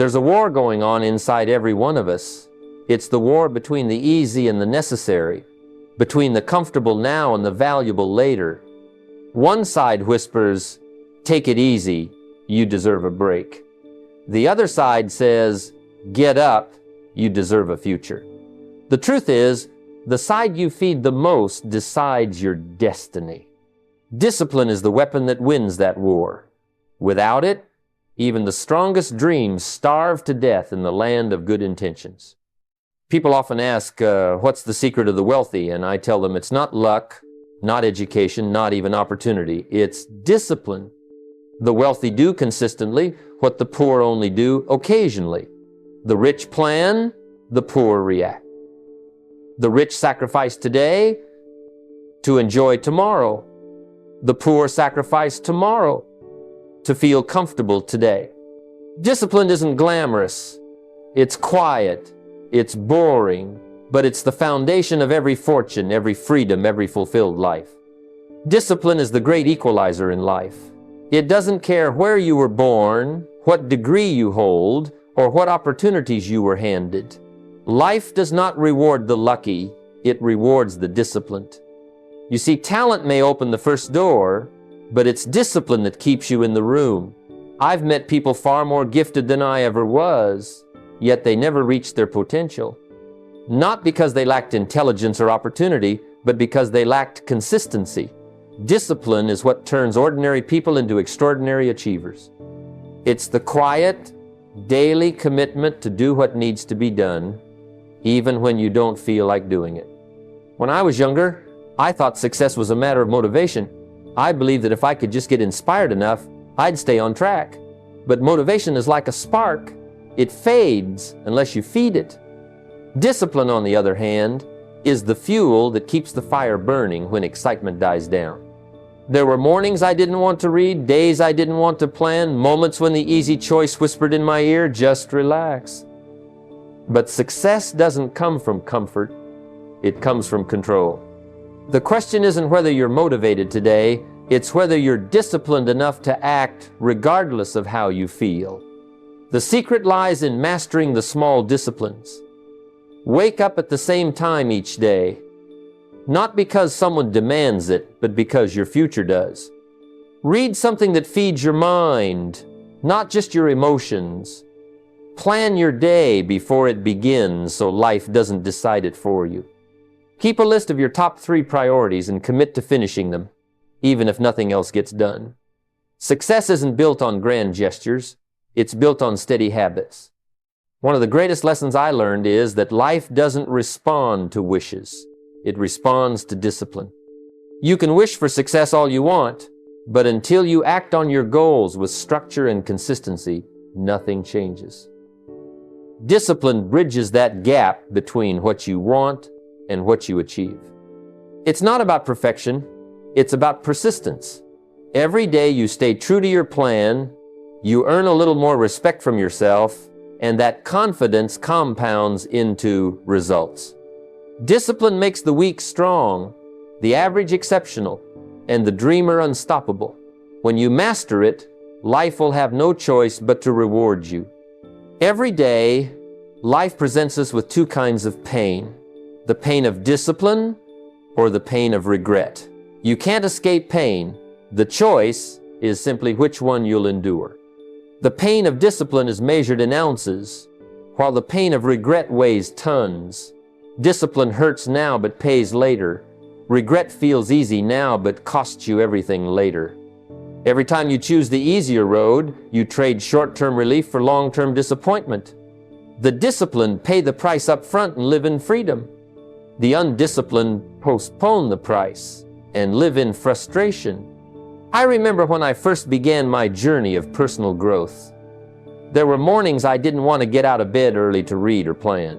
There's a war going on inside every one of us. It's the war between the easy and the necessary, between the comfortable now and the valuable later. One side whispers, "Take it easy, you deserve a break." The other side says, "Get up, you deserve a future." The truth is, the side you feed the most decides your destiny. Discipline is the weapon that wins that war. Without it, even the strongest dreams starve to death in the land of good intentions. People often ask, what's the secret of the wealthy? And I tell them it's not luck, not education, not even opportunity. It's discipline. The wealthy do consistently what the poor only do occasionally. The rich plan, the poor react. The rich sacrifice today to enjoy tomorrow. The poor sacrifice tomorrow to feel comfortable today. Discipline isn't glamorous. It's quiet. It's boring. But it's the foundation of every fortune, every freedom, every fulfilled life. Discipline is the great equalizer in life. It doesn't care where you were born, what degree you hold, or what opportunities you were handed. Life does not reward the lucky, it rewards the disciplined. You see, talent may open the first door, but it's discipline that keeps you in the room. I've met people far more gifted than I ever was, yet they never reached their potential. Not because they lacked intelligence or opportunity, but because they lacked consistency. Discipline is what turns ordinary people into extraordinary achievers. It's the quiet, daily commitment to do what needs to be done, even when you don't feel like doing it. When I was younger, I thought success was a matter of motivation. I believed that if I could just get inspired enough, I'd stay on track. But motivation is like a spark. It fades unless you feed it. Discipline, on the other hand, is the fuel that keeps the fire burning when excitement dies down. There were mornings I didn't want to read, days I didn't want to plan, moments when the easy choice whispered in my ear, "Just relax." But success doesn't come from comfort, it comes from control. The question isn't whether you're motivated today, it's whether you're disciplined enough to act regardless of how you feel. The secret lies in mastering the small disciplines. Wake up at the same time each day, not because someone demands it, but because your future does. Read something that feeds your mind, not just your emotions. Plan your day before it begins so life doesn't decide it for you. Keep a list of your top 3 priorities and commit to finishing them, even if nothing else gets done. Success isn't built on grand gestures, it's built on steady habits. One of the greatest lessons I learned is that life doesn't respond to wishes, it responds to discipline. You can wish for success all you want, but until you act on your goals with structure and consistency, nothing changes. Discipline bridges that gap between what you want and what you achieve. It's not about perfection, it's about persistence. Every day you stay true to your plan, you earn a little more respect from yourself, and that confidence compounds into results. Discipline makes the weak strong, the average exceptional, and the dreamer unstoppable. When you master it, life will have no choice but to reward you. Every day, life presents us with 2 kinds of pain: the pain of discipline or the pain of regret. You can't escape pain. The choice is simply which one you'll endure. The pain of discipline is measured in ounces, while the pain of regret weighs tons. Discipline hurts now but pays later. Regret feels easy now but costs you everything later. Every time you choose the easier road, you trade short-term relief for long-term disappointment. The disciplined pay the price up front and live in freedom. The undisciplined postpone the price and live in frustration. I remember when I first began my journey of personal growth. There were mornings I didn't want to get out of bed early to read or plan.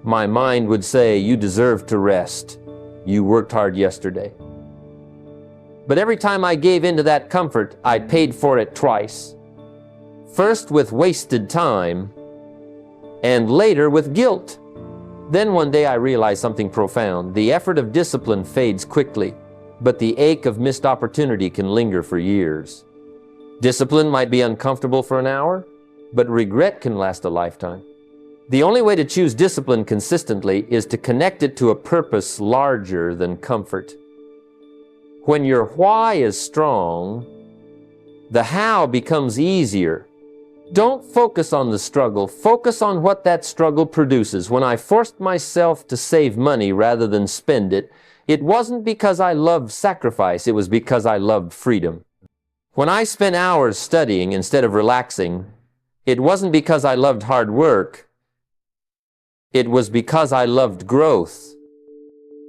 My mind would say, "You deserve to rest. You worked hard yesterday." But every time I gave into that comfort, I paid for it twice. First with wasted time, and later with guilt. Then one day I realized something profound. The effort of discipline fades quickly, but the ache of missed opportunity can linger for years. Discipline might be uncomfortable for an hour, but regret can last a lifetime. The only way to choose discipline consistently is to connect it to a purpose larger than comfort. When your why is strong, the how becomes easier. Don't focus on the struggle. Focus on what that struggle produces. When I forced myself to save money rather than spend it, it wasn't because I loved sacrifice. It was because I loved freedom. When I spent hours studying instead of relaxing, it wasn't because I loved hard work. It was because I loved growth.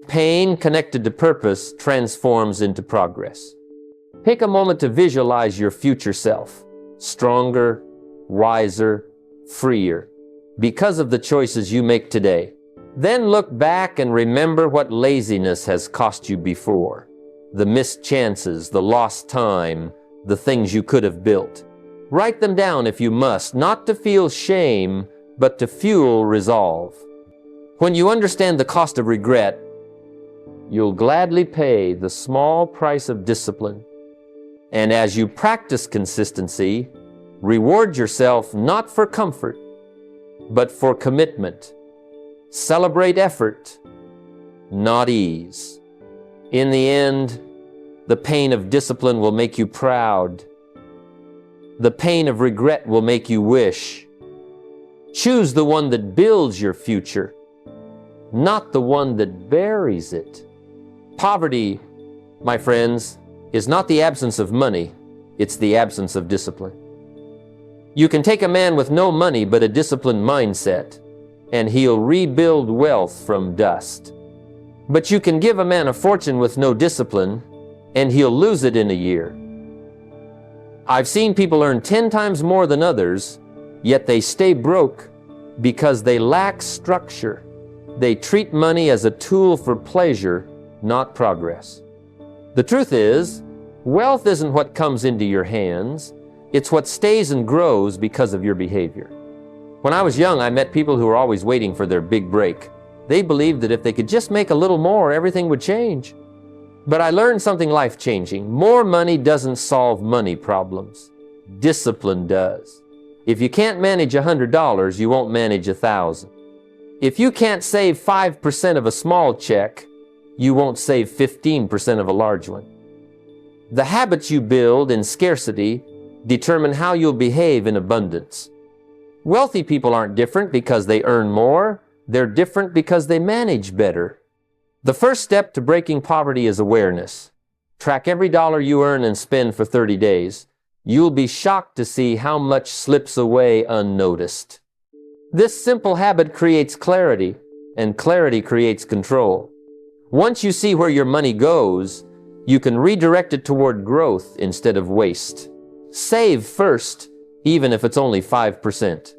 Pain connected to purpose transforms into progress. Take a moment to visualize your future self, stronger, wiser, freer, because of the choices you make today. Then look back and remember what laziness has cost you before. The missed chances, the lost time, the things you could have built. Write them down if you must, not to feel shame, but to fuel resolve. When you understand the cost of regret, you'll gladly pay the small price of discipline. And as you practice consistency, reward yourself not for comfort, but for commitment. Celebrate effort, not ease. In the end, the pain of discipline will make you proud. The pain of regret will make you wish. Choose the one that builds your future, not the one that buries it. Poverty, my friends, is not the absence of money, it's the absence of discipline. You can take a man with no money but a disciplined mindset, and he'll rebuild wealth from dust. But you can give a man a fortune with no discipline, and he'll lose it in a year. I've seen people earn 10 times more than others, yet they stay broke because they lack structure. They treat money as a tool for pleasure, not progress. The truth is, wealth isn't what comes into your hands, it's what stays and grows because of your behavior. When I was young, I met people who were always waiting for their big break. They believed that if they could just make a little more, everything would change. But I learned something life-changing. More money doesn't solve money problems. Discipline does. If you can't manage $100, you won't manage 1,000. If you can't save 5% of a small check, you won't save 15% of a large one. The habits you build in scarcity determine how you'll behave in abundance. Wealthy people aren't different because they earn more. They're different because they manage better. The first step to breaking poverty is awareness. Track every dollar you earn and spend for 30 days. You'll be shocked to see how much slips away unnoticed. This simple habit creates clarity, and clarity creates control. Once you see where your money goes, you can redirect it toward growth instead of waste. Save first, even if it's only 5%.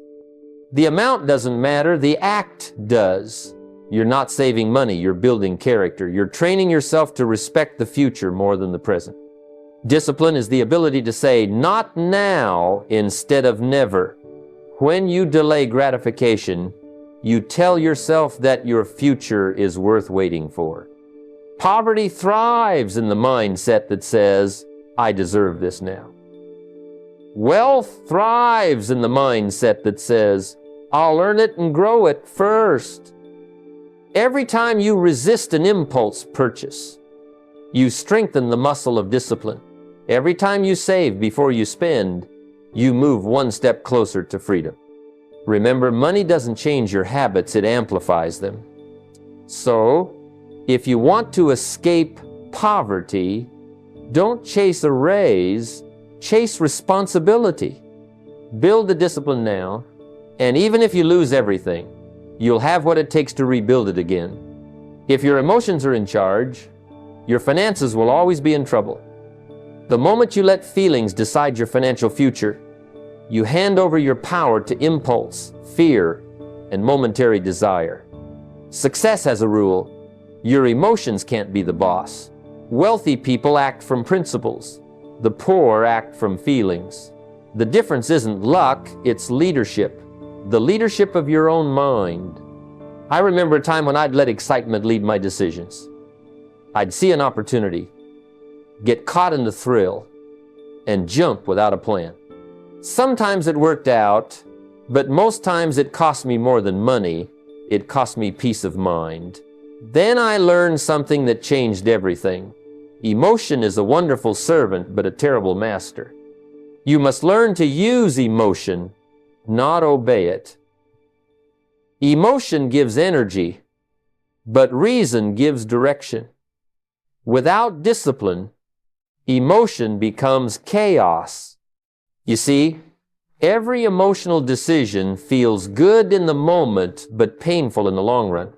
The amount doesn't matter, the act does. You're not saving money, you're building character. You're training yourself to respect the future more than the present. Discipline is the ability to say, not now, instead of never. When you delay gratification, you tell yourself that your future is worth waiting for. Poverty thrives in the mindset that says, I deserve this now. Wealth thrives in the mindset that says, I'll earn it and grow it first. Every time you resist an impulse purchase, you strengthen the muscle of discipline. Every time you save before you spend, you move one step closer to freedom. Remember, money doesn't change your habits, it amplifies them. So, if you want to escape poverty, don't chase a raise, chase responsibility. Build the discipline now, and even if you lose everything, you'll have what it takes to rebuild it again. If your emotions are in charge, your finances will always be in trouble. The moment you let feelings decide your financial future, you hand over your power to impulse, fear, and momentary desire. Success has a rule. Your emotions can't be the boss. Wealthy people act from principles. The poor act from feelings. The difference isn't luck, it's leadership. The leadership of your own mind. I remember a time when I'd let excitement lead my decisions. I'd see an opportunity, get caught in the thrill, and jump without a plan. Sometimes it worked out, but most times it cost me more than money. It cost me peace of mind. Then I learned something that changed everything. Emotion is a wonderful servant, but a terrible master. You must learn to use emotion, not obey it. Emotion gives energy, but reason gives direction. Without discipline, emotion becomes chaos. You see, every emotional decision feels good in the moment, but painful in the long run.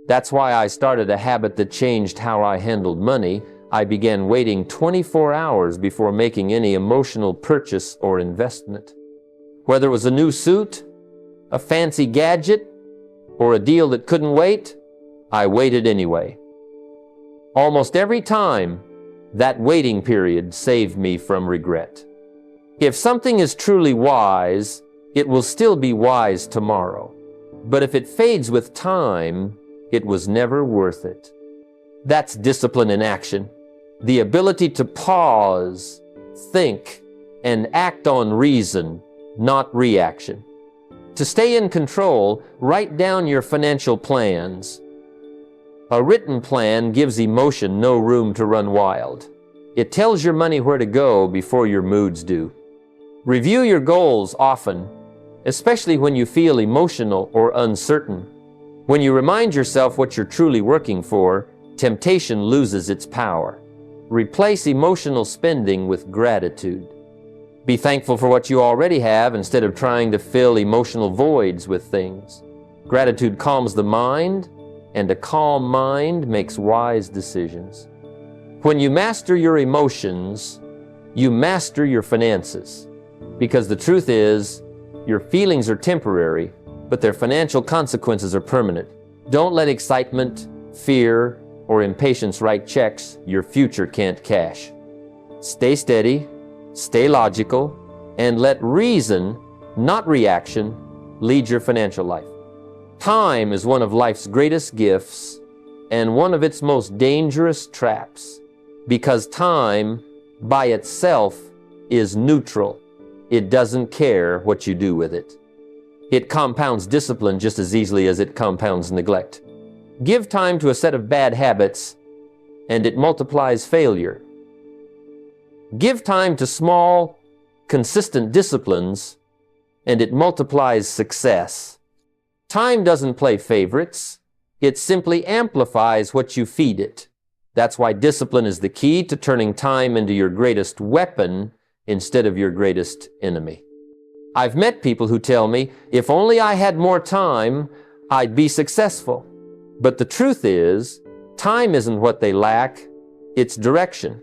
That's why I started a habit that changed how I handled money. I began waiting 24 hours before making any emotional purchase or investment. Whether it was a new suit, a fancy gadget, or a deal that couldn't wait, I waited anyway. Almost every time, that waiting period saved me from regret. If something is truly wise, it will still be wise tomorrow. But if it fades with time, it was never worth it. That's discipline in action. The ability to pause, think, and act on reason, not reaction. To stay in control, write down your financial plans. A written plan gives emotion no room to run wild. It tells your money where to go before your moods do. Review your goals often, especially when you feel emotional or uncertain. When you remind yourself what you're truly working for, temptation loses its power. Replace emotional spending with gratitude. Be thankful for what you already have instead of trying to fill emotional voids with things. Gratitude calms the mind, and a calm mind makes wise decisions. When you master your emotions, you master your finances. Because the truth is, your feelings are temporary, but their financial consequences are permanent. Don't let excitement, fear, or impatience write checks your future can't cash. Stay steady, stay logical, and let reason, not reaction, lead your financial life. Time is one of life's greatest gifts and one of its most dangerous traps, because time, by itself, is neutral. It doesn't care what you do with it. It compounds discipline just as easily as it compounds neglect. Give time to a set of bad habits, and it multiplies failure. Give time to small, consistent disciplines, and it multiplies success. Time doesn't play favorites. It simply amplifies what you feed it. That's why discipline is the key to turning time into your greatest weapon instead of your greatest enemy. I've met people who tell me, if only I had more time, I'd be successful. But the truth is, time isn't what they lack, it's direction.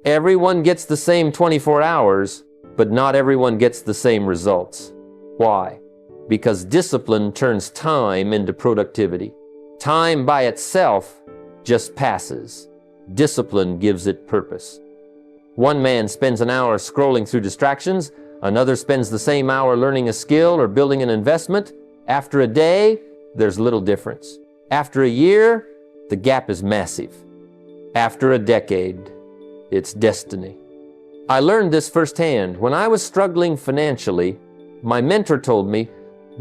Everyone gets the same 24 hours, but not everyone gets the same results. Why? Because discipline turns time into productivity. Time by itself just passes. Discipline gives it purpose. One man spends an hour scrolling through distractions, another spends the same hour learning a skill or building an investment. After a day, there's little difference. After a year, the gap is massive. After a decade, it's destiny. I learned this firsthand. When I was struggling financially, my mentor told me,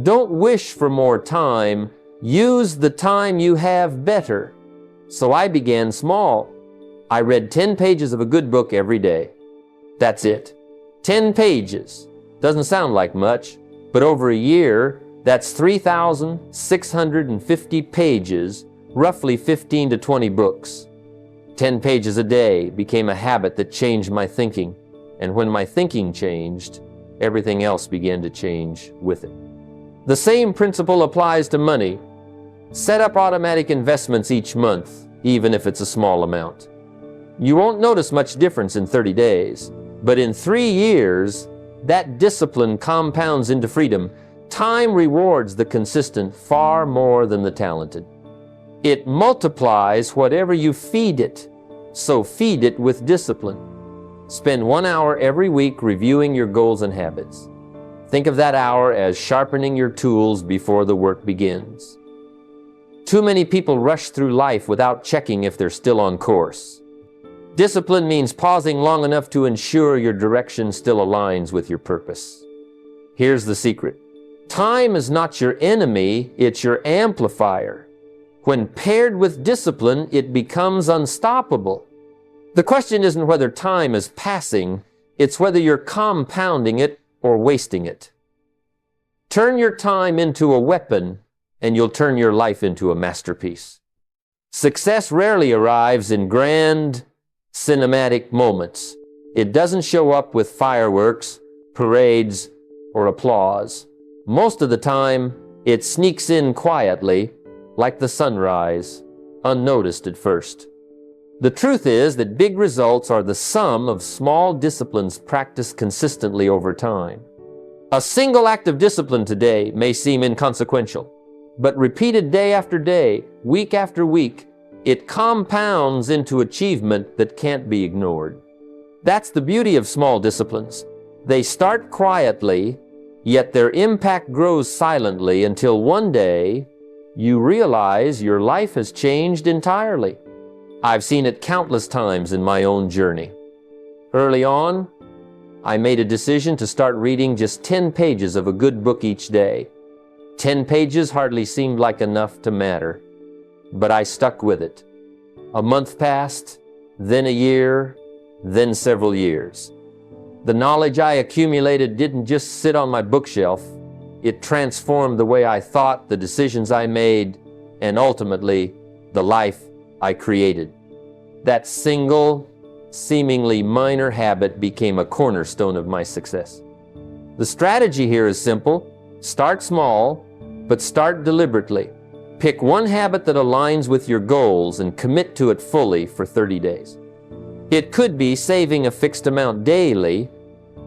don't wish for more time, use the time you have better. So I began small. I read 10 pages of a good book every day. That's it. 10 pages. Doesn't sound like much, but over a year, that's 3,650 pages, roughly 15 to 20 books. 10 pages a day became a habit that changed my thinking. And when my thinking changed, everything else began to change with it. The same principle applies to money. Set up automatic investments each month, even if it's a small amount. You won't notice much difference in 30 days, but in 3 years, that discipline compounds into freedom. Time rewards the consistent far more than the talented. It multiplies whatever you feed it, so feed it with discipline. Spend 1 hour every week reviewing your goals and habits. Think of that hour as sharpening your tools before the work begins. Too many people rush through life without checking if they're still on course. Discipline means pausing long enough to ensure your direction still aligns with your purpose. Here's the secret. Time is not your enemy, it's your amplifier. When paired with discipline, it becomes unstoppable. The question isn't whether time is passing, it's whether you're compounding it or wasting it. Turn your time into a weapon, and you'll turn your life into a masterpiece. Success rarely arrives in grand, cinematic moments. It doesn't show up with fireworks, parades, or applause. Most of the time, it sneaks in quietly, like the sunrise, unnoticed at first. The truth is that big results are the sum of small disciplines practiced consistently over time. A single act of discipline today may seem inconsequential, but repeated day after day, week after week, it compounds into achievement that can't be ignored. That's the beauty of small disciplines. They start quietly, yet their impact grows silently until one day you realize your life has changed entirely. I've seen it countless times in my own journey. Early on, I made a decision to start reading just 10 pages of a good book each day. 10 pages hardly seemed like enough to matter, but I stuck with it. A month passed, then a year, then several years. The knowledge I accumulated didn't just sit on my bookshelf. It transformed the way I thought, the decisions I made, and ultimately, the life I created. That single, seemingly minor habit became a cornerstone of my success. The strategy here is simple. Start small, but start deliberately. Pick one habit that aligns with your goals and commit to it fully for 30 days. It could be saving a fixed amount daily,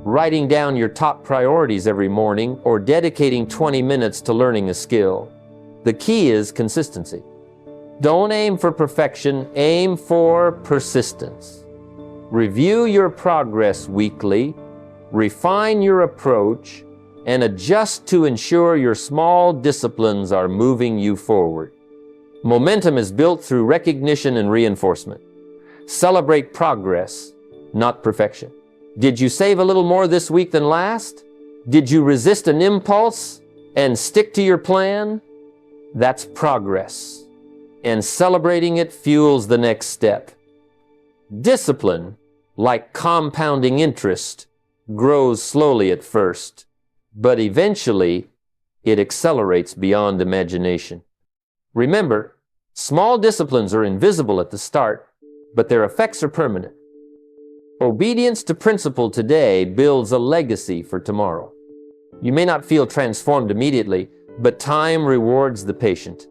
writing down your top priorities every morning, or dedicating 20 minutes to learning a skill. The key is consistency. Don't aim for perfection, aim for persistence. Review your progress weekly, refine your approach, and adjust to ensure your small disciplines are moving you forward. Momentum is built through recognition and reinforcement. Celebrate progress, not perfection. Did you save a little more this week than last? Did you resist an impulse and stick to your plan? That's progress. And celebrating it fuels the next step. Discipline, like compounding interest, grows slowly at first, but eventually it accelerates beyond imagination. Remember, small disciplines are invisible at the start, but their effects are permanent. Obedience to principle today builds a legacy for tomorrow. You may not feel transformed immediately, but time rewards the patient.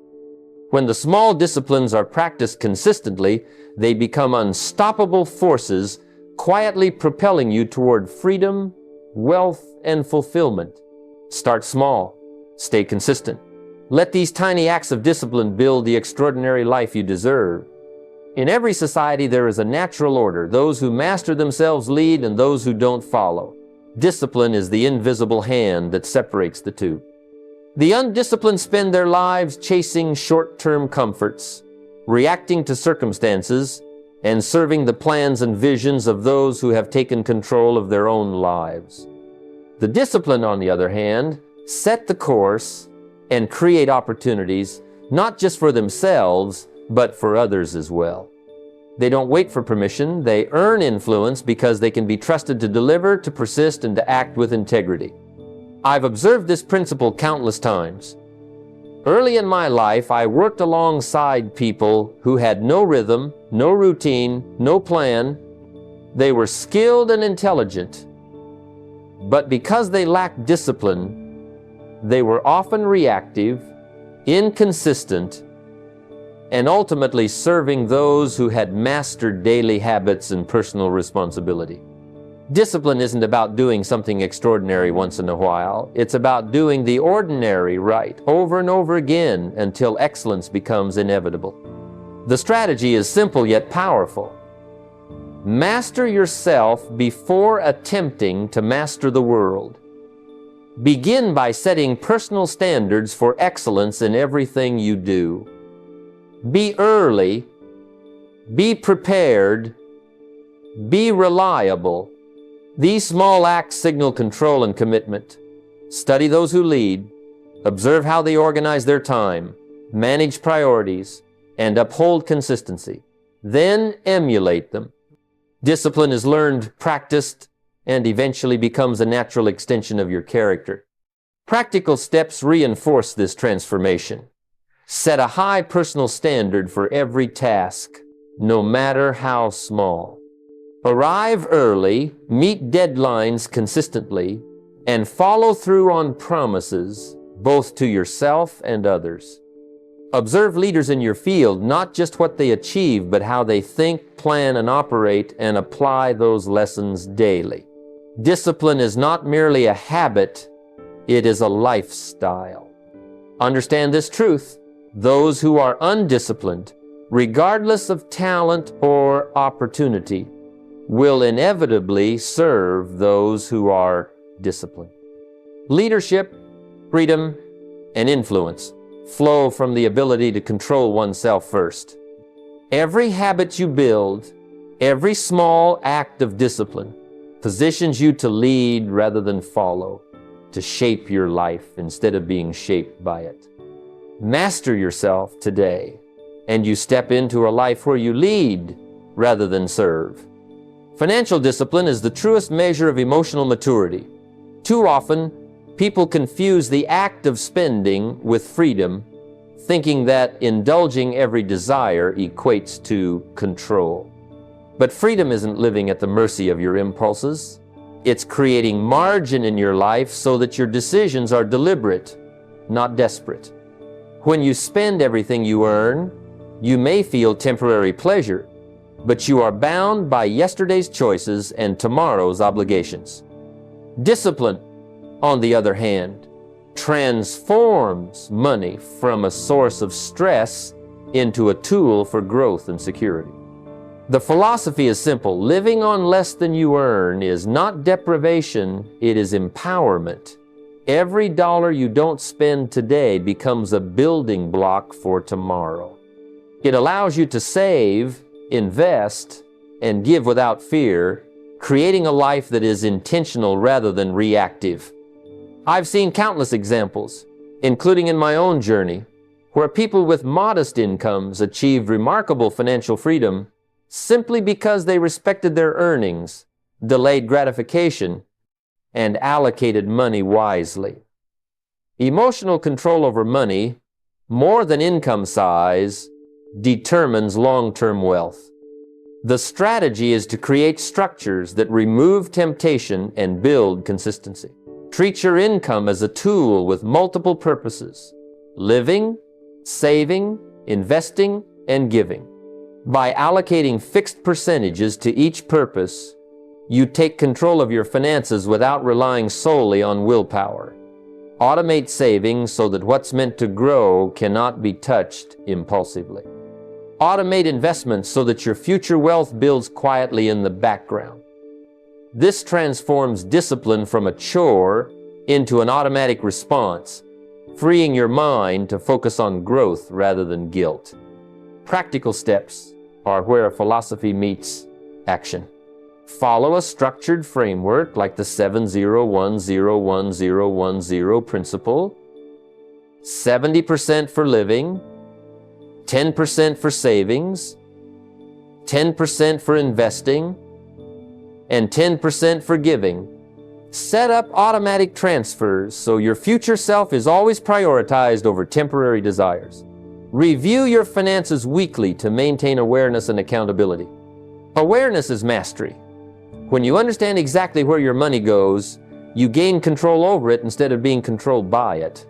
When the small disciplines are practiced consistently, they become unstoppable forces, quietly propelling you toward freedom, wealth, and fulfillment. Start small. Stay consistent. Let these tiny acts of discipline build the extraordinary life you deserve. In every society, there is a natural order. Those who master themselves lead, and those who don't follow. Discipline is the invisible hand that separates the two. The undisciplined spend their lives chasing short-term comforts, reacting to circumstances, and serving the plans and visions of those who have taken control of their own lives. The disciplined, on the other hand, set the course and create opportunities, not just for themselves, but for others as well. They don't wait for permission, they earn influence because they can be trusted to deliver, to persist, and to act with integrity. I've observed this principle countless times. Early in my life, I worked alongside people who had no rhythm, no routine, no plan. They were skilled and intelligent, but because they lacked discipline, they were often reactive, inconsistent, and ultimately serving those who had mastered daily habits and personal responsibility. Discipline isn't about doing something extraordinary once in a while. It's about doing the ordinary right over and over again until excellence becomes inevitable. The strategy is simple yet powerful. Master yourself before attempting to master the world. Begin by setting personal standards for excellence in everything you do. Be early, be prepared, Be reliable. These small acts signal control and commitment. Study those who lead. Observe how they organize their time, manage priorities, and uphold consistency. Then emulate them. Discipline is learned, practiced, and eventually becomes a natural extension of your character. Practical steps reinforce this transformation. Set a high personal standard for every task, no matter how small. Arrive early, meet deadlines consistently, and follow through on promises, both to yourself and others. Observe leaders in your field, not just what they achieve, but how they think, plan, and operate, and apply those lessons daily. Discipline is not merely a habit, it is a lifestyle. Understand this truth: those who are undisciplined, regardless of talent or opportunity, will inevitably serve those who are disciplined. Leadership, freedom, and influence flow from the ability to control oneself first. Every habit you build, every small act of discipline, positions you to lead rather than follow, to shape your life instead of being shaped by it. Master yourself today, and you step into a life where you lead rather than serve. Financial discipline is the truest measure of emotional maturity. Too often, people confuse the act of spending with freedom, thinking that indulging every desire equates to control. But freedom isn't living at the mercy of your impulses. It's creating margin in your life so that your decisions are deliberate, not desperate. When you spend everything you earn, you may feel temporary pleasure, but you are bound by yesterday's choices and tomorrow's obligations. Discipline, on the other hand, transforms money from a source of stress into a tool for growth and security. The philosophy is simple. Living on less than you earn is not deprivation, it is empowerment. Every dollar you don't spend today becomes a building block for tomorrow. It allows you to save, invest, and give without fear, creating a life that is intentional rather than reactive. I've seen countless examples, including in my own journey, where people with modest incomes achieved remarkable financial freedom simply because they respected their earnings, delayed gratification, and allocated money wisely. Emotional control over money, more than income size, determines long-term wealth. The strategy is to create structures that remove temptation and build consistency. Treat your income as a tool with multiple purposes: living, saving, investing, and giving. By allocating fixed percentages to each purpose, you take control of your finances without relying solely on willpower. Automate savings so that what's meant to grow cannot be touched impulsively. Automate investments so that your future wealth builds quietly in the background. This transforms discipline from a chore into an automatic response, freeing your mind to focus on growth rather than guilt. Practical steps are where philosophy meets action. Follow a structured framework like the 7-0-1-0-1-0-1-0 principle. 70% for living, 10% for savings, 10% for investing, and 10% for giving. Set up automatic transfers so your future self is always prioritized over temporary desires. Review your finances weekly to maintain awareness and accountability. Awareness is mastery. When you understand exactly where your money goes, you gain control over it instead of being controlled by it.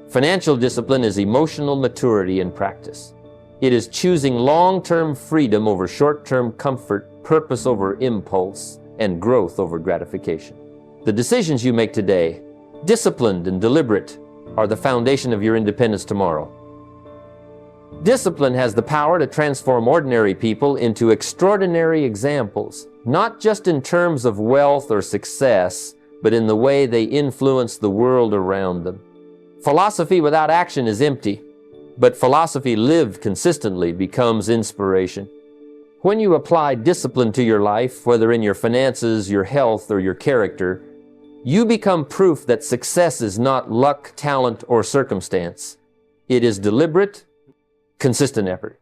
Financial discipline is emotional maturity in practice. It is choosing long-term freedom over short-term comfort, purpose over impulse, and growth over gratification. The decisions you make today, disciplined and deliberate, are the foundation of your independence tomorrow. Discipline has the power to transform ordinary people into extraordinary examples, not just in terms of wealth or success, but in the way they influence the world around them. Philosophy without action is empty, but philosophy lived consistently becomes inspiration. When you apply discipline to your life, whether in your finances, your health, or your character, you become proof that success is not luck, talent, or circumstance. It is deliberate, consistent effort.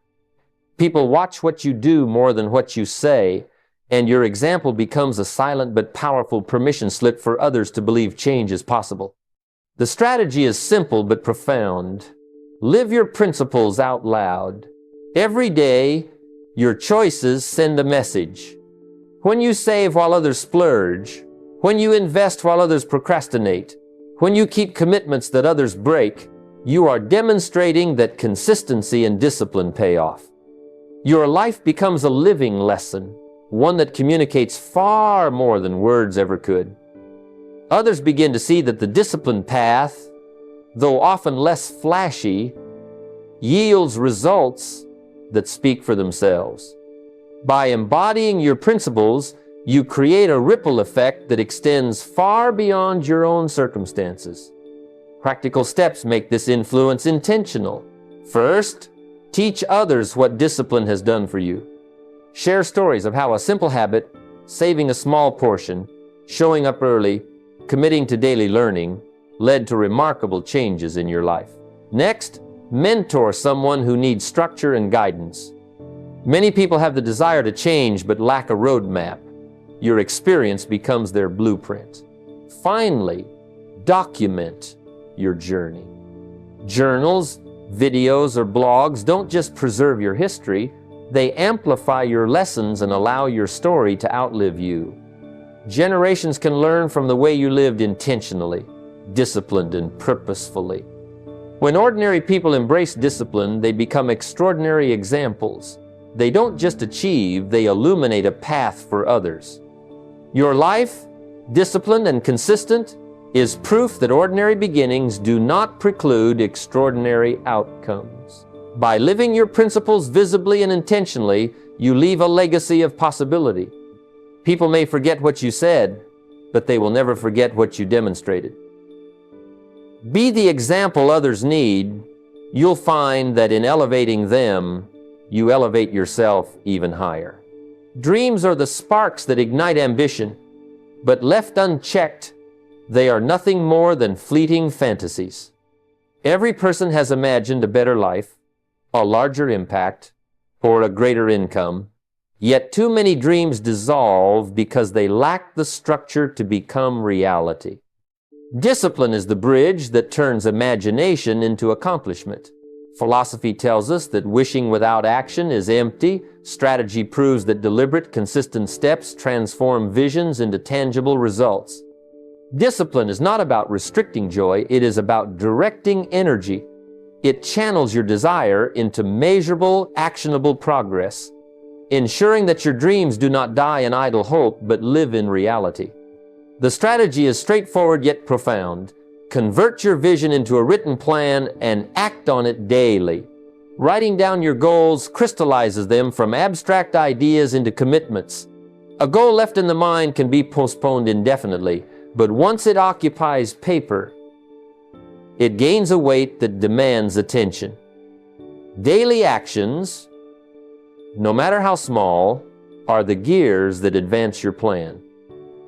People watch what you do more than what you say, and your example becomes a silent but powerful permission slip for others to believe change is possible. The strategy is simple but profound. Live your principles out loud. Every day, your choices send a message. When you save while others splurge, when you invest while others procrastinate, when you keep commitments that others break, you are demonstrating that consistency and discipline pay off. Your life becomes a living lesson, one that communicates far more than words ever could. Others begin to see that the disciplined path, though often less flashy, yields results that speak for themselves. By embodying your principles, you create a ripple effect that extends far beyond your own circumstances. Practical steps make this influence intentional. First, teach others what discipline has done for you. Share stories of how a simple habit, saving a small portion, showing up early, committing to daily learning, led to remarkable changes in your life. Next, mentor someone who needs structure and guidance. Many people have the desire to change but lack a roadmap. Your experience becomes their blueprint. Finally, document your journey. Journals, videos, or blogs don't just preserve your history, they amplify your lessons and allow your story to outlive you. Generations can learn from the way you lived intentionally, disciplined, and purposefully. When ordinary people embrace discipline, they become extraordinary examples. They don't just achieve, they illuminate a path for others. Your life, disciplined and consistent, is proof that ordinary beginnings do not preclude extraordinary outcomes. By living your principles visibly and intentionally, you leave a legacy of possibility. People may forget what you said, but they will never forget what you demonstrated. Be the example others need. You'll find that in elevating them, you elevate yourself even higher. Dreams are the sparks that ignite ambition, but left unchecked, they are nothing more than fleeting fantasies. Every person has imagined a better life, a larger impact, or a greater income, yet too many dreams dissolve because they lack the structure to become reality. Discipline is the bridge that turns imagination into accomplishment. Philosophy tells us that wishing without action is empty. Strategy proves that deliberate, consistent steps transform visions into tangible results. Discipline is not about restricting joy, it is about directing energy. It channels your desire into measurable, actionable progress, ensuring that your dreams do not die in idle hope, but live in reality. The strategy is straightforward yet profound. Convert your vision into a written plan and act on it daily. Writing down your goals crystallizes them from abstract ideas into commitments. A goal left in the mind can be postponed indefinitely, but once it occupies paper, it gains a weight that demands attention. Daily actions, no matter how small, are the gears that advance your plan.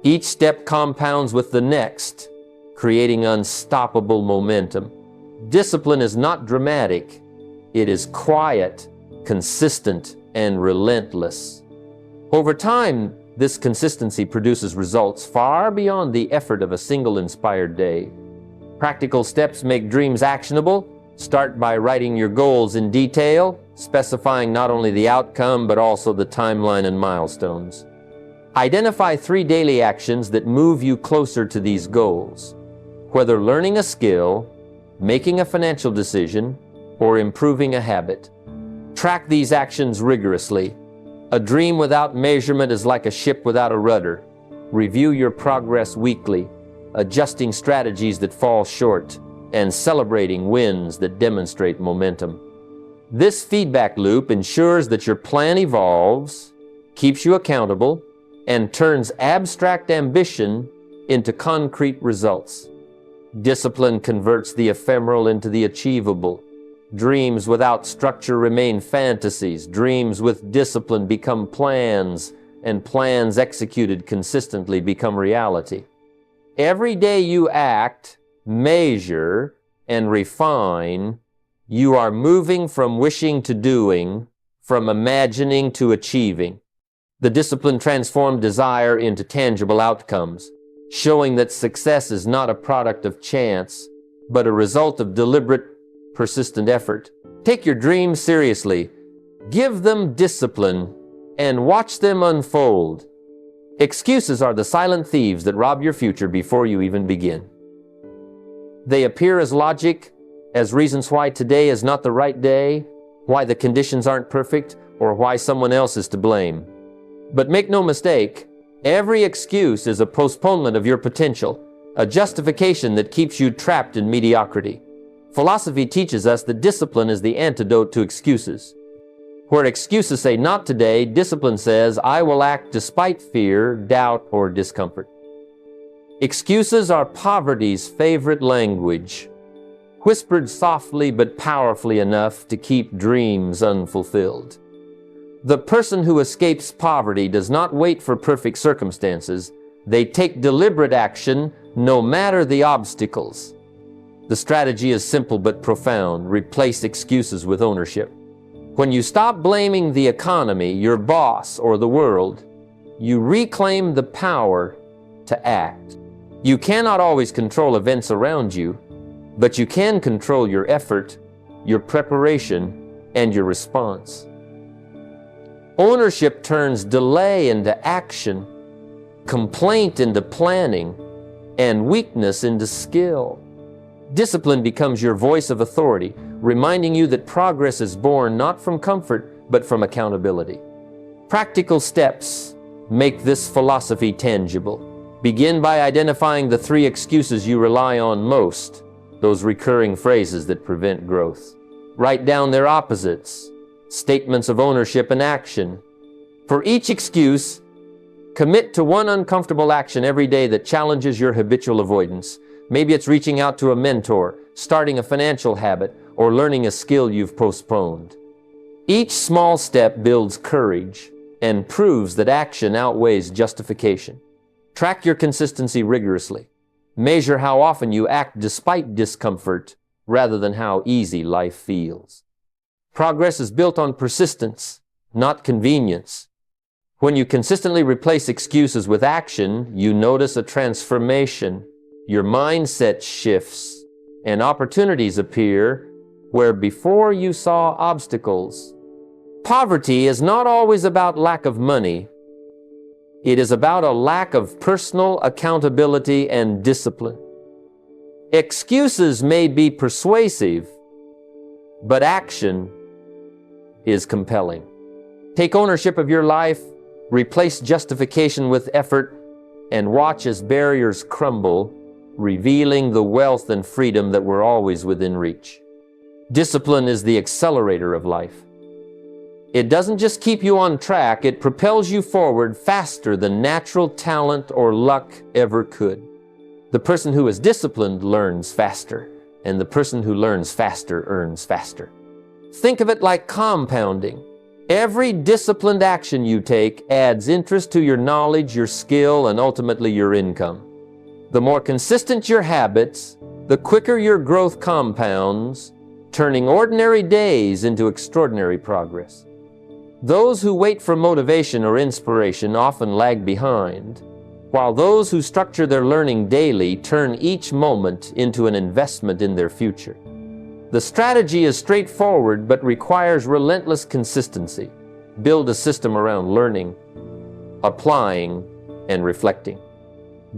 Each step compounds with the next, creating unstoppable momentum. Discipline is not dramatic. It is quiet, consistent, and relentless. Over time, this consistency produces results far beyond the effort of a single inspired day. Practical steps make dreams actionable. Start by writing your goals in detail, specifying not only the outcome but also the timeline and milestones. Identify 3 daily actions that move you closer to these goals. Whether learning a skill, making a financial decision, or improving a habit. Track these actions rigorously. A dream without measurement is like a ship without a rudder. Review your progress weekly, adjusting strategies that fall short, and celebrating wins that demonstrate momentum. This feedback loop ensures that your plan evolves, keeps you accountable, and turns abstract ambition into concrete results. Discipline converts the ephemeral into the achievable. Dreams without structure remain fantasies. Dreams with discipline become plans, and plans executed consistently become reality. Every day you act, measure, and refine, you are moving from wishing to doing, from imagining to achieving. The discipline transformed desire into tangible outcomes, showing that success is not a product of chance, but a result of deliberate, persistent effort. Take your dreams seriously. Give them discipline and watch them unfold. Excuses are the silent thieves that rob your future before you even begin. They appear as logic, as reasons why today is not the right day, why the conditions aren't perfect, or why someone else is to blame. But make no mistake, every excuse is a postponement of your potential, a justification that keeps you trapped in mediocrity. Philosophy teaches us that discipline is the antidote to excuses. Where excuses say not today, discipline says I will act despite fear, doubt, or discomfort. Excuses are poverty's favorite language, whispered softly but powerfully enough to keep dreams unfulfilled. The person who escapes poverty does not wait for perfect circumstances. They take deliberate action no matter the obstacles. The strategy is simple but profound. Replace excuses with ownership. When you stop blaming the economy, your boss, or the world, you reclaim the power to act. You cannot always control events around you, but you can control your effort, your preparation, and your response. Ownership turns delay into action, complaint into planning, and weakness into skill. Discipline becomes your voice of authority, reminding you that progress is born not from comfort, but from accountability. Practical steps make this philosophy tangible. Begin by identifying the 3 excuses you rely on most, those recurring phrases that prevent growth. Write down their opposites, statements of ownership and action. For each excuse, commit to one uncomfortable action every day that challenges your habitual avoidance. Maybe it's reaching out to a mentor, starting a financial habit, or learning a skill you've postponed. Each small step builds courage and proves that action outweighs justification. Track your consistency rigorously. Measure how often you act despite discomfort rather than how easy life feels. Progress is built on persistence, not convenience. When you consistently replace excuses with action, you notice a transformation. Your mindset shifts, and opportunities appear where before you saw obstacles. Poverty is not always about lack of money. It is about a lack of personal accountability and discipline. Excuses may be persuasive, but action is compelling. Take ownership of your life, replace justification with effort, and watch as barriers crumble, revealing the wealth and freedom that were always within reach. Discipline is the accelerator of life. It doesn't just keep you on track, it propels you forward faster than natural talent or luck ever could. The person who is disciplined learns faster, and the person who learns faster earns faster. Think of it like compounding. Every disciplined action you take adds interest to your knowledge, your skill, and ultimately your income. The more consistent your habits, the quicker your growth compounds, turning ordinary days into extraordinary progress. Those who wait for motivation or inspiration often lag behind, while those who structure their learning daily turn each moment into an investment in their future. The strategy is straightforward but requires relentless consistency. Build a system around learning, applying, and reflecting.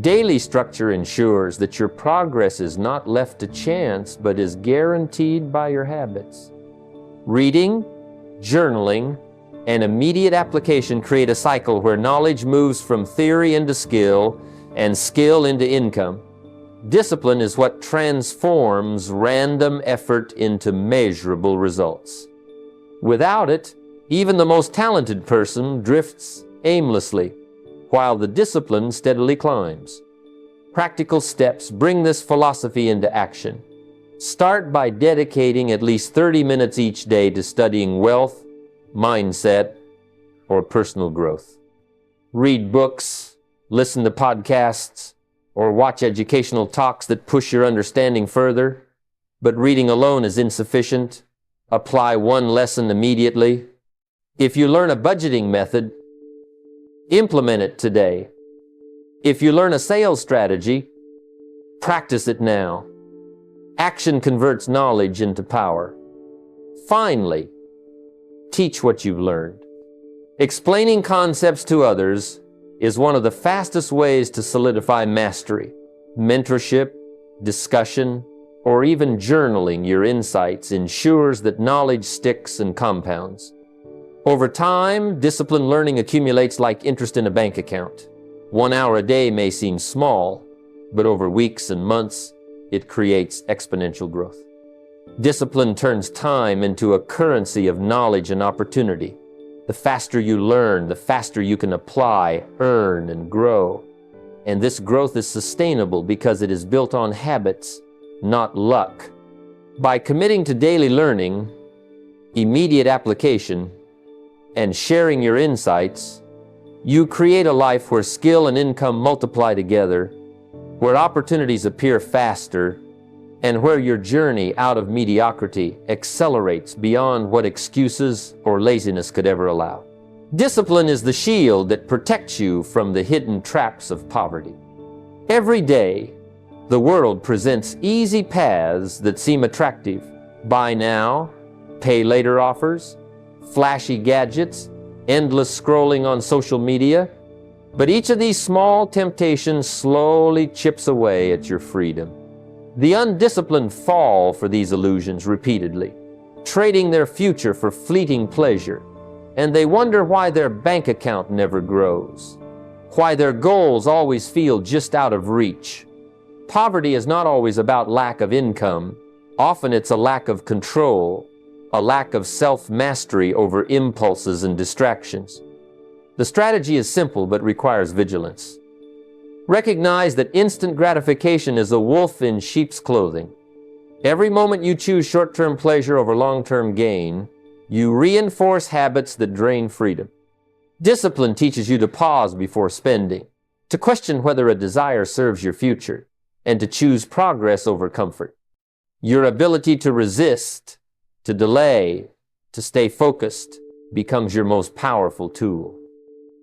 Daily structure ensures that your progress is not left to chance but is guaranteed by your habits. Reading, journaling, and immediate application create a cycle where knowledge moves from theory into skill and skill into income. Discipline is what transforms random effort into measurable results. Without it, even the most talented person drifts aimlessly, while the discipline steadily climbs. Practical steps bring this philosophy into action. Start by dedicating at least 30 minutes each day to studying wealth, mindset, or personal growth. Read books, listen to podcasts, or watch educational talks that push your understanding further. But reading alone is insufficient. Apply one lesson immediately. If you learn a budgeting method, implement it today. If you learn a sales strategy, practice it now. Action converts knowledge into power. Finally, teach what you've learned. Explaining concepts to others is one of the fastest ways to solidify mastery. Mentorship, discussion, or even journaling your insights ensures that knowledge sticks and compounds. Over time, disciplined learning accumulates like interest in a bank account. 1 hour a day may seem small, but over weeks and months, it creates exponential growth. Discipline turns time into a currency of knowledge and opportunity. The faster you learn, the faster you can apply, earn, and grow. And this growth is sustainable because it is built on habits, not luck. By committing to daily learning, immediate application, and sharing your insights, you create a life where skill and income multiply together, where opportunities appear faster, and where your journey out of mediocrity accelerates beyond what excuses or laziness could ever allow. Discipline is the shield that protects you from the hidden traps of poverty. Every day, the world presents easy paths that seem attractive. Buy now, pay later offers, flashy gadgets, endless scrolling on social media. But each of these small temptations slowly chips away at your freedom. The undisciplined fall for these illusions repeatedly, trading their future for fleeting pleasure, and they wonder why their bank account never grows, why their goals always feel just out of reach. Poverty is not always about lack of income. Often it's a lack of control, a lack of self-mastery over impulses and distractions. The strategy is simple but requires vigilance. Recognize that instant gratification is a wolf in sheep's clothing. Every moment you choose short-term pleasure over long-term gain, you reinforce habits that drain freedom. Discipline teaches you to pause before spending, to question whether a desire serves your future, and to choose progress over comfort. Your ability to resist, to delay, to stay focused becomes your most powerful tool.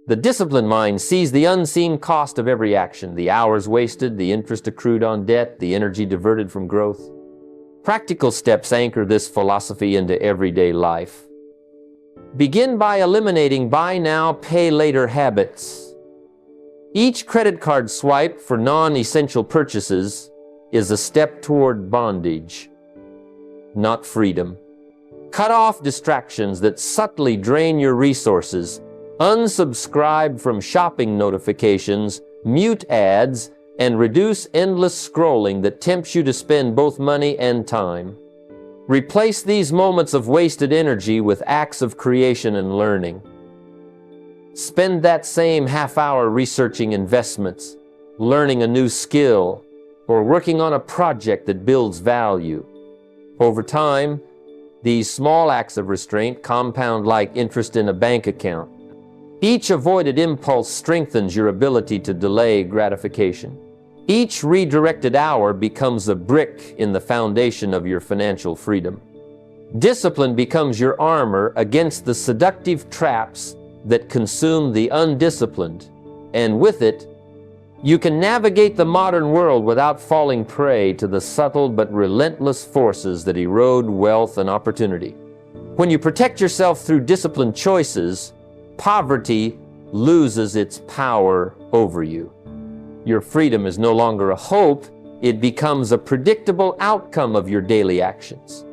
The disciplined mind sees the unseen cost of every action, the hours wasted, the interest accrued on debt, the energy diverted from growth. Practical steps anchor this philosophy into everyday life. Begin by eliminating buy now, pay later habits. Each credit card swipe for non-essential purchases is a step toward bondage, not freedom. Cut off distractions that subtly drain your resources. Unsubscribe from shopping notifications, mute ads, and reduce endless scrolling that tempts you to spend both money and time. Replace these moments of wasted energy with acts of creation and learning. Spend that same half hour researching investments, learning a new skill, or working on a project that builds value. Over time, these small acts of restraint compound like interest in a bank account. Each avoided impulse strengthens your ability to delay gratification. Each redirected hour becomes a brick in the foundation of your financial freedom. Discipline becomes your armor against the seductive traps that consume the undisciplined, and with it, you can navigate the modern world without falling prey to the subtle but relentless forces that erode wealth and opportunity. When you protect yourself through disciplined choices, poverty loses its power over you. Your freedom is no longer a hope, it becomes a predictable outcome of your daily actions.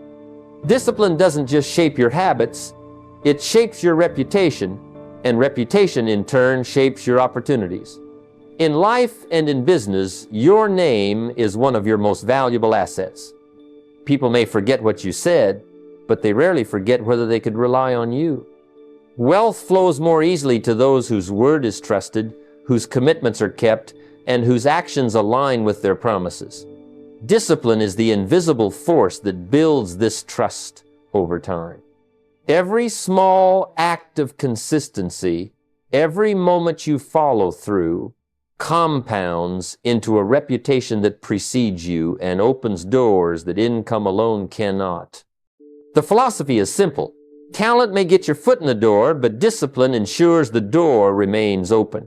Discipline doesn't just shape your habits, it shapes your reputation, and reputation in turn shapes your opportunities. In life and in business, your name is one of your most valuable assets. People may forget what you said, but they rarely forget whether they could rely on you. Wealth flows more easily to those whose word is trusted, whose commitments are kept, and whose actions align with their promises. Discipline is the invisible force that builds this trust over time. Every small act of consistency, every moment you follow through, compounds into a reputation that precedes you and opens doors that income alone cannot. The philosophy is simple. Talent may get your foot in the door, but discipline ensures the door remains open.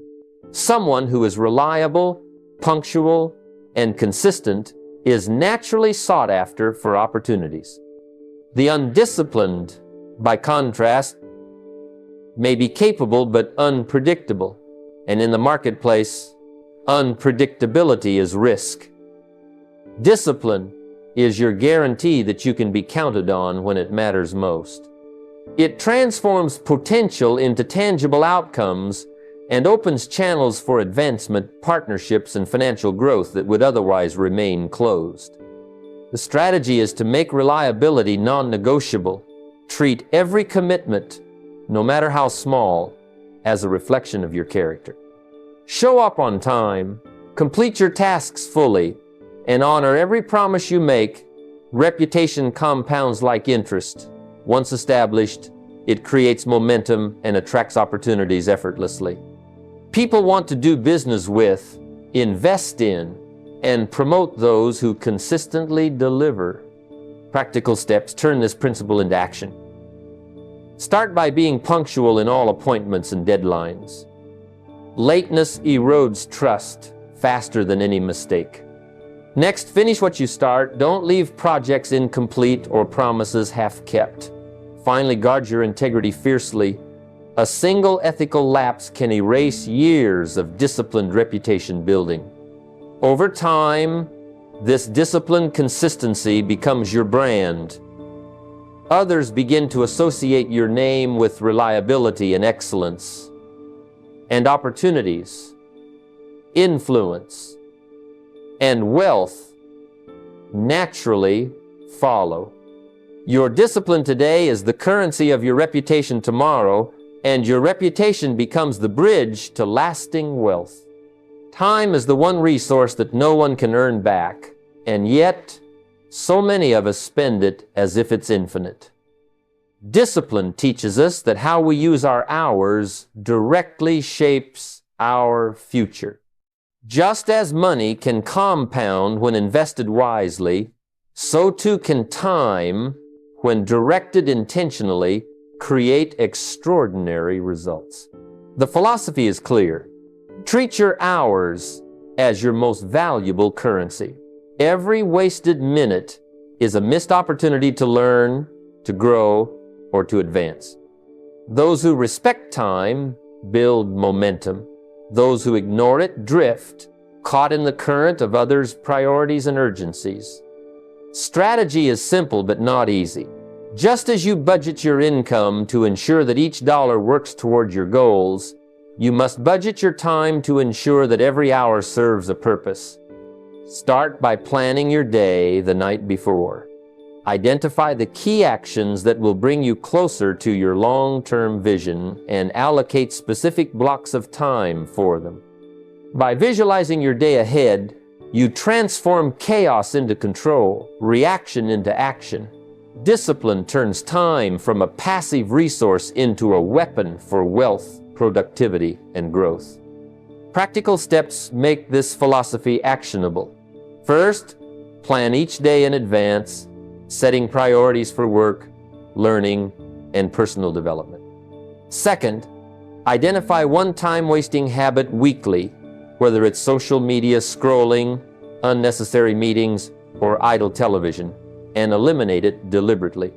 Someone who is reliable, punctual, and consistent is naturally sought after for opportunities. The undisciplined, by contrast, may be capable but unpredictable, and in the marketplace, unpredictability is risk. Discipline is your guarantee that you can be counted on when it matters most. It transforms potential into tangible outcomes and opens channels for advancement, partnerships, and financial growth that would otherwise remain closed. The strategy is to make reliability non-negotiable. Treat every commitment, no matter how small, as a reflection of your character. Show up on time, complete your tasks fully, and honor every promise you make. Reputation compounds like interest. Once established, it creates momentum and attracts opportunities effortlessly. People want to do business with, invest in, and promote those who consistently deliver. Practical steps turn this principle into action. Start by being punctual in all appointments and deadlines. Lateness erodes trust faster than any mistake. Next, finish what you start. Don't leave projects incomplete or promises half-kept. Finally, guard your integrity fiercely. A single ethical lapse can erase years of disciplined reputation building. Over time, this disciplined consistency becomes your brand. Others begin to associate your name with reliability and excellence, and opportunities, influence, and wealth naturally follow. Your discipline today is the currency of your reputation tomorrow, and your reputation becomes the bridge to lasting wealth. Time is the one resource that no one can earn back, and yet so many of us spend it as if it's infinite. Discipline teaches us that how we use our hours directly shapes our future. Just as money can compound when invested wisely, so too can time, when directed intentionally, create extraordinary results. The philosophy is clear. Treat your hours as your most valuable currency. Every wasted minute is a missed opportunity to learn, to grow, or to advance. Those who respect time build momentum. Those who ignore it drift, caught in the current of others' priorities and urgencies. Strategy is simple but not easy. Just as you budget your income to ensure that each dollar works toward your goals, you must budget your time to ensure that every hour serves a purpose. Start by planning your day the night before. Identify the key actions that will bring you closer to your long-term vision and allocate specific blocks of time for them. By visualizing your day ahead, you transform chaos into control, reaction into action. Discipline turns time from a passive resource into a weapon for wealth, productivity, and growth. Practical steps make this philosophy actionable. First, plan each day in advance, setting priorities for work, learning, and personal development. Second, identify one time-wasting habit weekly, whether it's social media scrolling, unnecessary meetings, or idle television, and eliminate it deliberately.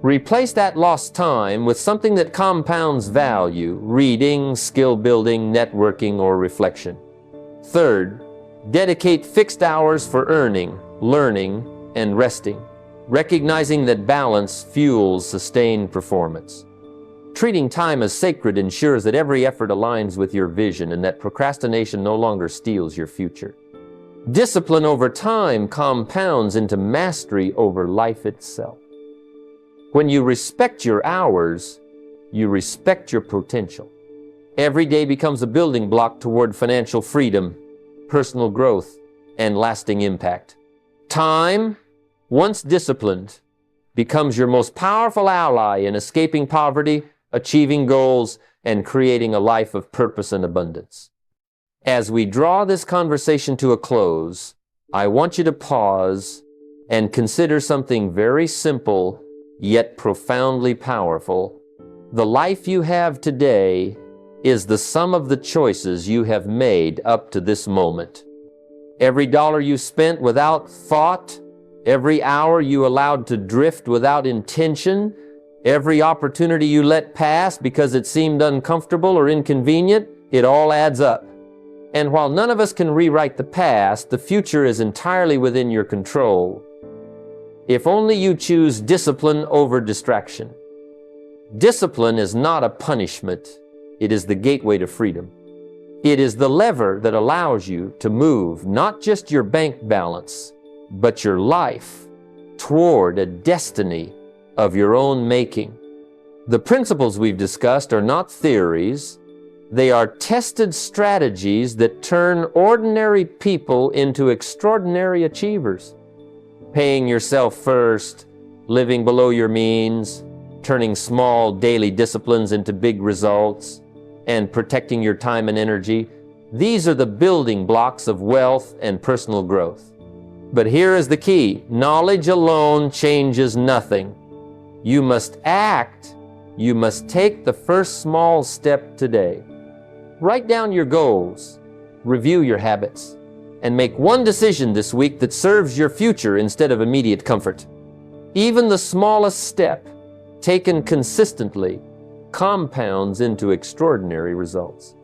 Replace that lost time with something that compounds value: reading, skill building, networking, or reflection. Third, dedicate fixed hours for earning, learning, and resting, recognizing that balance fuels sustained performance. Treating time as sacred ensures that every effort aligns with your vision and that procrastination no longer steals your future. Discipline over time compounds into mastery over life itself. When you respect your hours, you respect your potential. Every day becomes a building block toward financial freedom, personal growth, and lasting impact. Time, once disciplined, becomes your most powerful ally in escaping poverty, achieving goals, and creating a life of purpose and abundance. As we draw this conversation to a close, I want you to pause and consider something very simple yet profoundly powerful. The life you have today is the sum of the choices you have made up to this moment. Every dollar you spent without thought, every hour you allowed to drift without intention, every opportunity you let pass because it seemed uncomfortable or inconvenient, it all adds up. And while none of us can rewrite the past, the future is entirely within your control. If only you choose discipline over distraction. Discipline is not a punishment. It is the gateway to freedom. It is the lever that allows you to move not just your bank balance, but your life toward a destiny of your own making. The principles we've discussed are not theories. They are tested strategies that turn ordinary people into extraordinary achievers. Paying yourself first, living below your means, turning small daily disciplines into big results, and protecting your time and energy. These are the building blocks of wealth and personal growth. But here is the key. Knowledge alone changes nothing. You must act. You must take the first small step today. Write down your goals, review your habits, and make one decision this week that serves your future instead of immediate comfort. Even the smallest step, taken consistently, compounds into extraordinary results.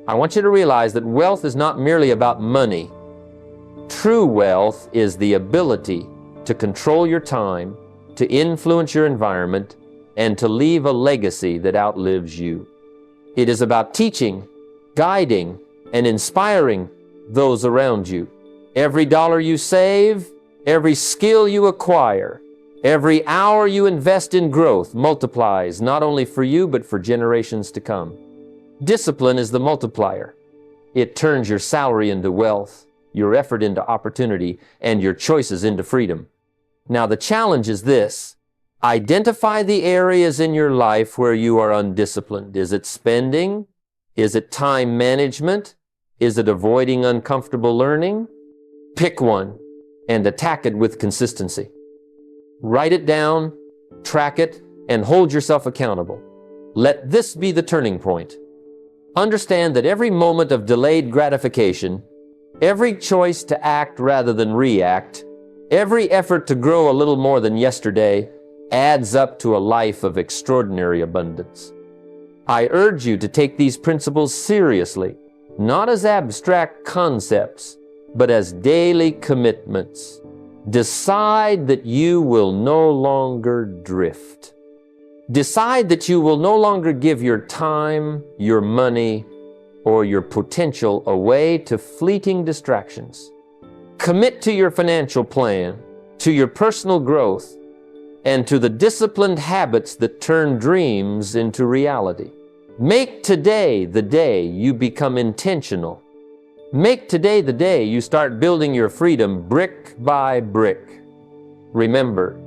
I want you to realize that wealth is not merely about money. True wealth is the ability to control your time, to influence your environment, and to leave a legacy that outlives you. It is about teaching, guiding, and inspiring those around you. Every dollar you save, every skill you acquire, every hour you invest in growth multiplies not only for you, but for generations to come. Discipline is the multiplier. It turns your salary into wealth, your effort into opportunity, and your choices into freedom. Now, the challenge is this. Identify the areas in your life where you are undisciplined. Is it spending? Is it time management? Is it avoiding uncomfortable learning? Pick one and attack it with consistency. Write it down, track it, and hold yourself accountable. Let this be the turning point. Understand that every moment of delayed gratification, every choice to act rather than react, every effort to grow a little more than yesterday adds up to a life of extraordinary abundance. I urge you to take these principles seriously, not as abstract concepts, but as daily commitments. Decide that you will no longer drift. Decide that you will no longer give your time, your money, or your potential away to fleeting distractions. Commit to your financial plan, to your personal growth, and to the disciplined habits that turn dreams into reality. Make today the day you become intentional. Make today the day you start building your freedom brick by brick. Remember,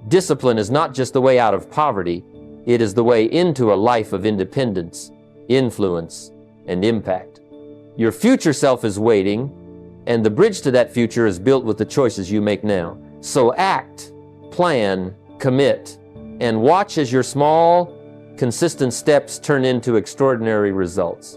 discipline is not just the way out of poverty, it is the way into a life of independence, influence, and impact. Your future self is waiting, and the bridge to that future is built with the choices you make now. So act, plan, commit, and watch as your small, consistent steps turn into extraordinary results.